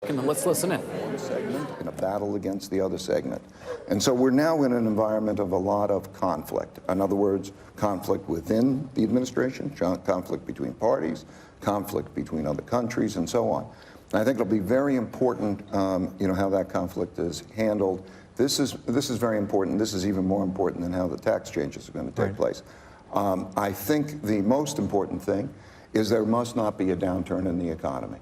Let's listen in. One segment in a battle against the other segment. And so we're now in an environment of a lot of conflict. In other words, conflict within the administration, conflict between parties, conflict between other countries, and so on. And I think it'll be very important, how that conflict is handled. This is very important. This is even more important than how the tax changes are going to take place. I think the most important thing is there must not be a downturn in the economy.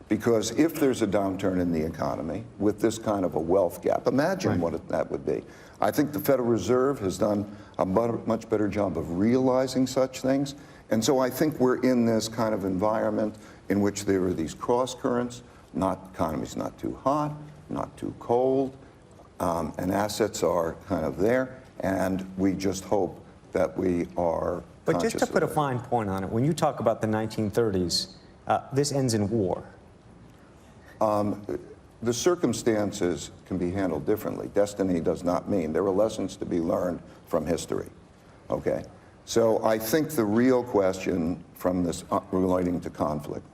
Because if there's a downturn in the economy with this kind of a wealth gap, imagine what that would be. I think the Federal Reserve has done a much better job of realizing such things. And so I think we're in this kind of environment in which there are these cross currents, economy's not too hot, not too cold, and assets are kind of there. And we just hope that we are But just to put a fine point on it, when you talk about the 1930s, this ends in war. The circumstances can be handled differently. Destiny does not mean. There are lessons to be learned from history, okay? So I think the real question from this relating to conflict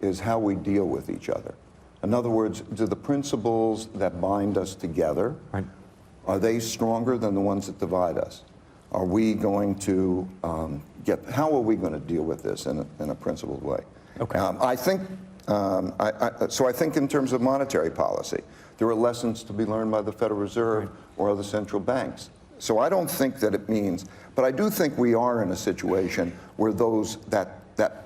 is how we deal with each other. In other words, do the principles that bind us together, are they stronger than the ones that divide us? Are we going to how are we going to deal with this in a principled way? Okay. So I think in terms of monetary policy, there are lessons to be learned by the Federal Reserve or other central banks. So I don't think that it means, but I do think we are in a situation where that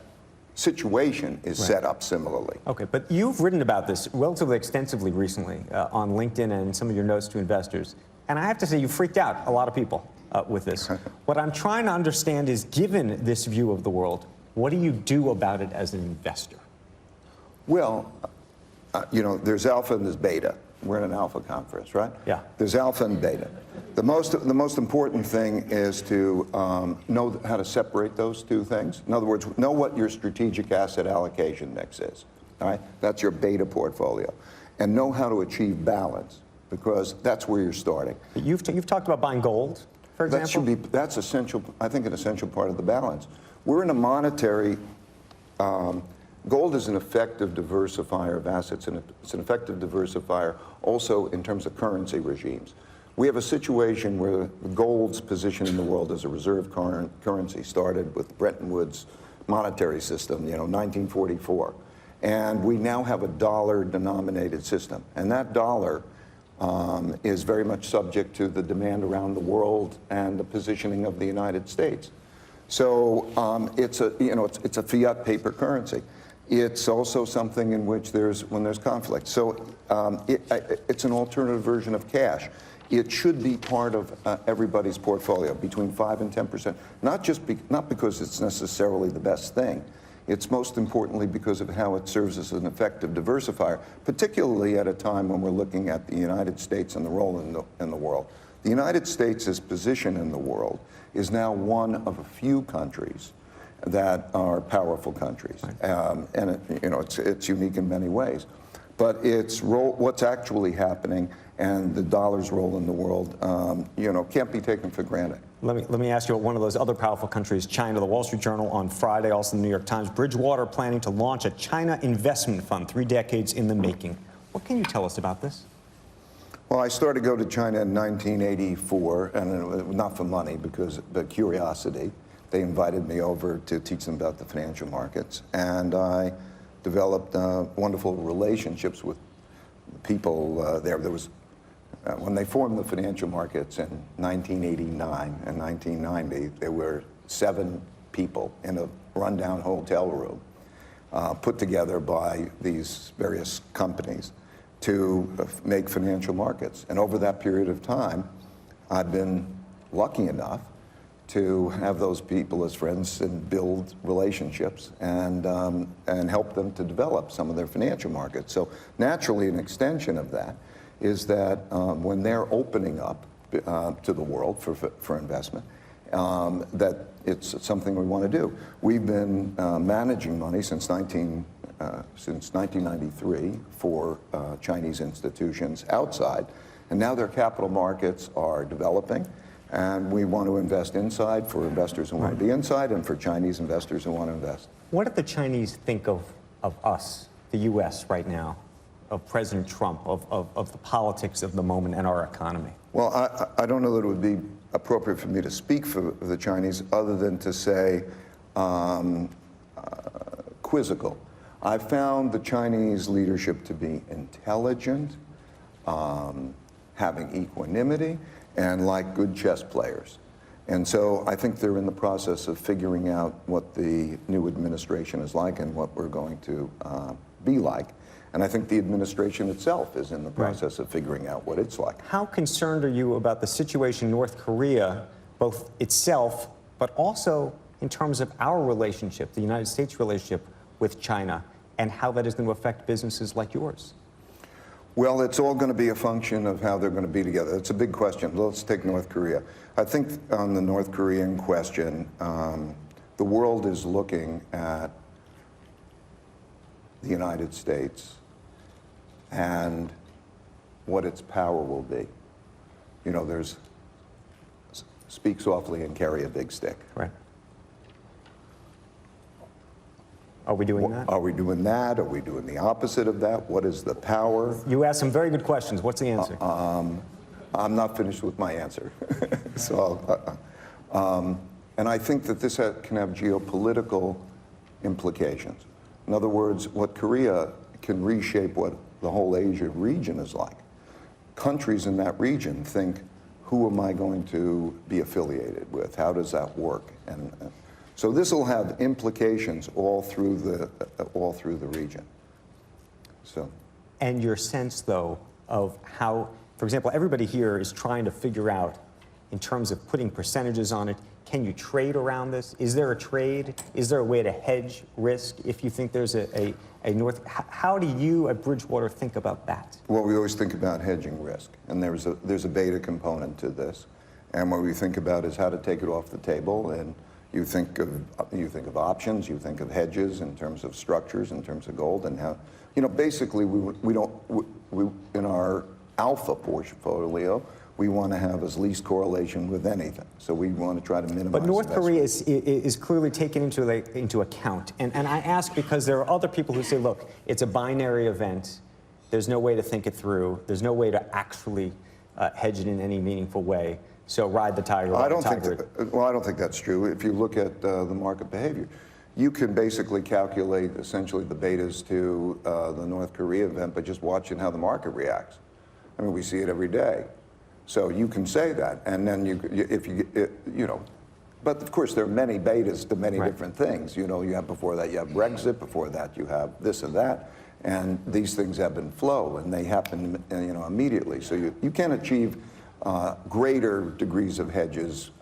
situation is set up similarly. Okay, but you've written about this relatively extensively recently on LinkedIn and some of your notes to investors. And I have to say, you freaked out a lot of people with this. What I'm trying to understand is, given this view of the world, what do you do about it as an investor? Well, there's alpha and there's beta. We're in an alpha conference, right? Yeah. There's alpha and beta. The most important thing is to know how to separate those two things. In other words, know what your strategic asset allocation mix is. All right? That's your beta portfolio. And know how to achieve balance, because that's where you're starting. You've talked about buying gold, for example? That's essential, I think, an essential part of the balance. We're in a monetary gold is an effective diversifier of assets, and it's an effective diversifier also in terms of currency regimes. We have a situation where gold's position in the world as a reserve currency started with Bretton Woods monetary system, 1944. And we now have a dollar-denominated system. And that dollar is very much subject to the demand around the world and the positioning of the United States. So it's a fiat paper currency. It's also something in which when there's conflict. So it's an alternative version of cash. It should be part of everybody's portfolio, between 5 and 10%. Not because it's necessarily the best thing. It's most importantly because of how it serves as an effective diversifier, particularly at a time when we're looking at the United States and the role in the world. The United States' position in the world is now one of a few countries that are powerful countries, and it's unique in many ways. But what's actually happening and the dollar's role in the world, can't be taken for granted. Let me ask you about one of those other powerful countries, China. The Wall Street Journal on Friday, also the New York Times, Bridgewater planning to launch a China investment fund, 3 decades in the making. What can you tell us about this? Well, I started to go to China in 1984, and not for money, but curiosity. They invited me over to teach them about the financial markets, and I developed wonderful relationships with people there. There was, when they formed the financial markets in 1989 and 1990, there were 7 people in a rundown hotel room put together by these various companies to make financial markets. And over that period of time, I've been lucky enough to have those people as friends and build relationships and help them to develop some of their financial markets. So naturally, an extension of that is that when they're opening up to the world for investment, that it's something we want to do. We've been managing money since 1993 for Chinese institutions outside, and now their capital markets are developing. And we want to invest inside for investors who want to be inside and for Chinese investors who want to invest. What do the Chinese think of us, the U.S., right now? of President Trump, of the politics of the moment and our economy? Well, I don't know that it would be appropriate for me to speak for the Chinese other than to say quizzical. I found the Chinese leadership to be intelligent, having equanimity, and like good chess players. And so I think they're in the process of figuring out what the new administration is like and what we're going to be like. And I think the administration itself is in the process of figuring out what it's like. How concerned are you about the situation in North Korea, both itself, but also in terms of our relationship, the United States relationship with China, and how that is going to affect businesses like yours? Well, it's all going to be a function of how they're going to be together. It's a big question. Let's take North Korea. I think on the North Korean question, the world is looking at the United States and what its power will be. You know, there's speak softly and carry a big stick. Right. Are we doing that? Are we doing that? Are we doing the opposite of that? What is the power? You asked some very good questions. What's the answer? I'm not finished with my answer. And I think that this can have geopolitical implications. In other words, what Korea can reshape what the whole Asia region is like. Countries in that region think, who am I going to be affiliated with? How does that work? And so this will have implications all through the region. So. And your sense, though, of how, for example, everybody here is trying to figure out, in terms of putting percentages on it, can you trade around this? Is there a trade? Is there a way to hedge risk if you think there's a North? How do you at Bridgewater think about that? Well, we always think about hedging risk, and there's a beta component to this. And what we think about is how to take it off the table. And you think of options, you think of hedges in terms of structures, in terms of gold, and how, you know, basically we in our alpha portfolio, we want to have as least correlation with anything. So we want to try to minimize. But North Korea is clearly taken into account. And I ask because there are other people who say, look, it's a binary event. There's no way to think it through. There's no way to actually hedge it in any meaningful way. So ride the tiger. I don't think that's true. If you look at the market behavior, you can basically calculate essentially the betas to the North Korea event by just watching how the market reacts. I mean, we see it every day. So you can say that, and then you know, but of course there are many betas to many different things. You know, you have before that you have Brexit, before that you have this and that, and these things ebb and flow, and they happen, you know, immediately. So you can achieve greater degrees of hedges.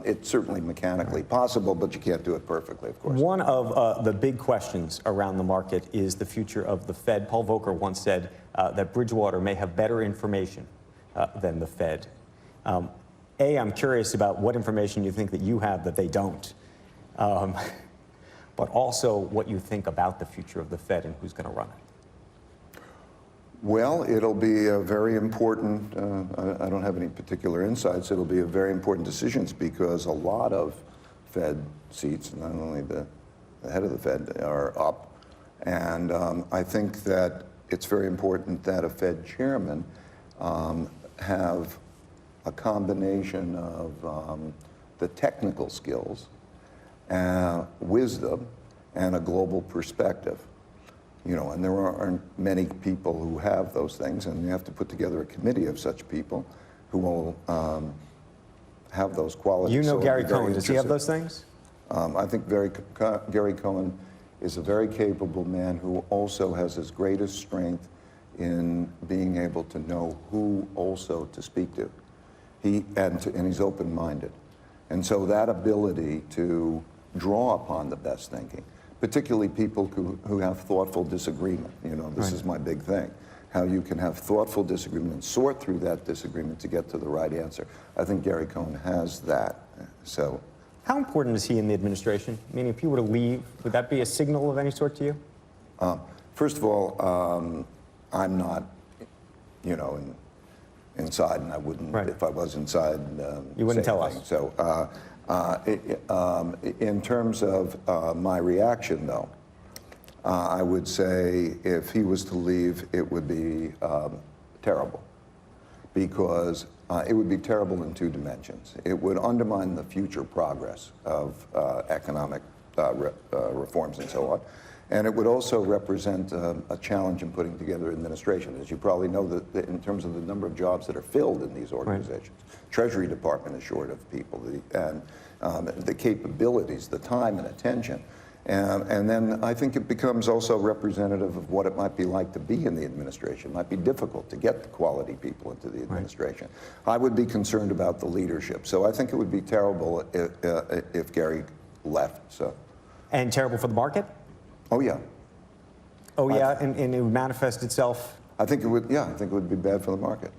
It's certainly mechanically possible, but you can't do it perfectly, of course. One of the big questions around the market is the future of the Fed. Paul Volcker once said that Bridgewater may have better information than the Fed. I'm curious about what information you think that you have that they don't, but also what you think about the future of the Fed and who's going to run it. Well, it'll be a very important, I don't have any particular insights, it'll be a very important decisions because a lot of Fed seats, not only the head of the Fed, are up. And I think that it's very important that a Fed chairman have a combination of the technical skills, wisdom, and a global perspective. You know, and there aren't many people who have those things, and you have to put together a committee of such people who will have those qualities. You know, So Gary Cohn, does he have those things? I think Gary Cohn is a very capable man who also has his greatest strength in being able to know who also to speak to. And he's open-minded. And so that ability to draw upon the best thinking, particularly people who have thoughtful disagreement. You know, this is my big thing. How you can have thoughtful disagreement and sort through that disagreement to get to the right answer. I think Gary Cohn has that. So, how important is he in the administration? Meaning, if you were to leave, would that be a signal of any sort to you? First of all, I'm not, you know, inside, and I wouldn't, if I was inside, you wouldn't tell anything. us. So, in terms of my reaction, though, I would say if he was to leave, it would be terrible, because it would be terrible in two dimensions. It would undermine the future progress of economic reforms and so on. And it would also represent a challenge in putting together administration. As you probably know, that in terms of the number of jobs that are filled in these organizations, right. Treasury Department is short of people, and the capabilities, the time and attention. And then I think it becomes also representative of what it might be like to be in the administration. It might be difficult to get the quality people into the administration. Right. I would be concerned about the leadership. So I think it would be terrible if Gary left. So. And terrible for the market? Oh, yeah. Oh, yeah, and it would manifest itself? I think it would, yeah, I think it would be bad for the market.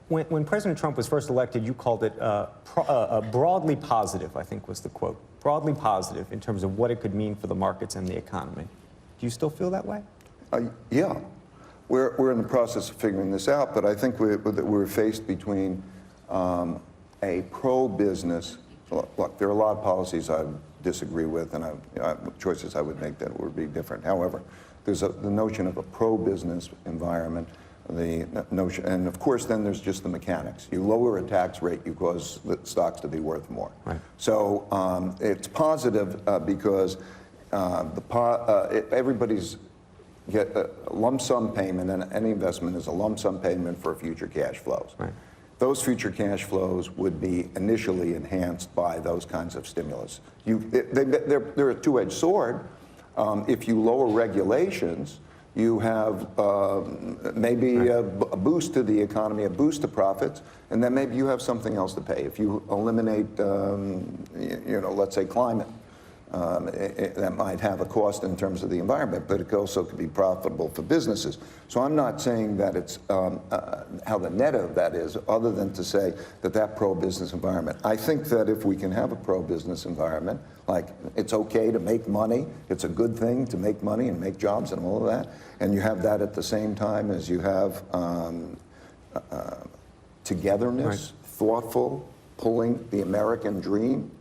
When President Trump was first elected, you called it broadly positive, I think was the quote. Broadly positive in terms of what it could mean for the markets and the economy. Do you still feel that way? Yeah. We're in the process of figuring this out, but I think we're faced between a pro-business. Look, there are a lot of policies I disagree with, and choices I would make that would be different. However, there's the notion of a pro-business environment, the notion, and of course then there's just the mechanics. You lower a tax rate, you cause the stocks to be worth more. Right. So it's positive because everybody's get a lump sum payment, and any investment is a lump sum payment for future cash flows. Right. Those future cash flows would be initially enhanced by those kinds of stimulus. They're a two-edged sword. If you lower regulations, you have maybe a boost to the economy, a boost to profits, and then maybe you have something else to pay. If you eliminate, let's say climate, that might have a cost in terms of the environment, but it also could be profitable for businesses. So I'm not saying that it's how the net of that is, other than to say that pro-business environment. I think that if we can have a pro-business environment, like it's okay to make money, it's a good thing to make money and make jobs and all of that, and you have that at the same time as you have togetherness, right. Thoughtful, pulling the American dream,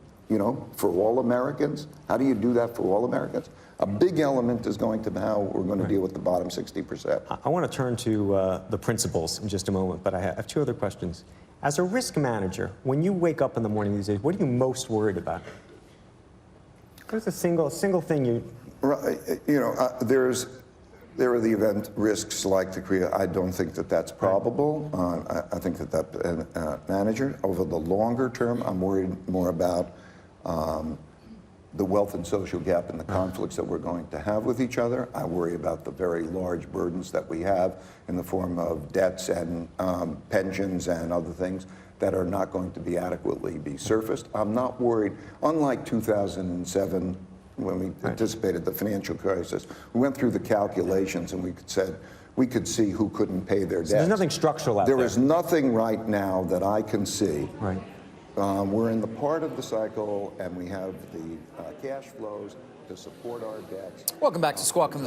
for all Americans. How do you do that for all Americans? A big element is going to be how we're going to deal with the bottom 60%. I want to turn to the principles in just a moment, but I have two other questions. As a risk manager, when you wake up in the morning these days, what are you most worried about? What is the single thing you... Right, there are the event risks like the Korea. I don't think that that's probable. I think that manager, over the longer term, I'm worried more about the wealth and social gap and the conflicts that we're going to have with each other. I worry about the very large burdens that we have in the form of debts and pensions and other things that are not going to be adequately surfaced. I'm not worried, unlike 2007, when we anticipated the financial crisis. We went through the calculations and we could see who couldn't pay their debts. So there's nothing structural out there. There is nothing right now that I can see. Right. We're in the part of the cycle, and we have the cash flows to support our debts. Welcome back to Squawk on the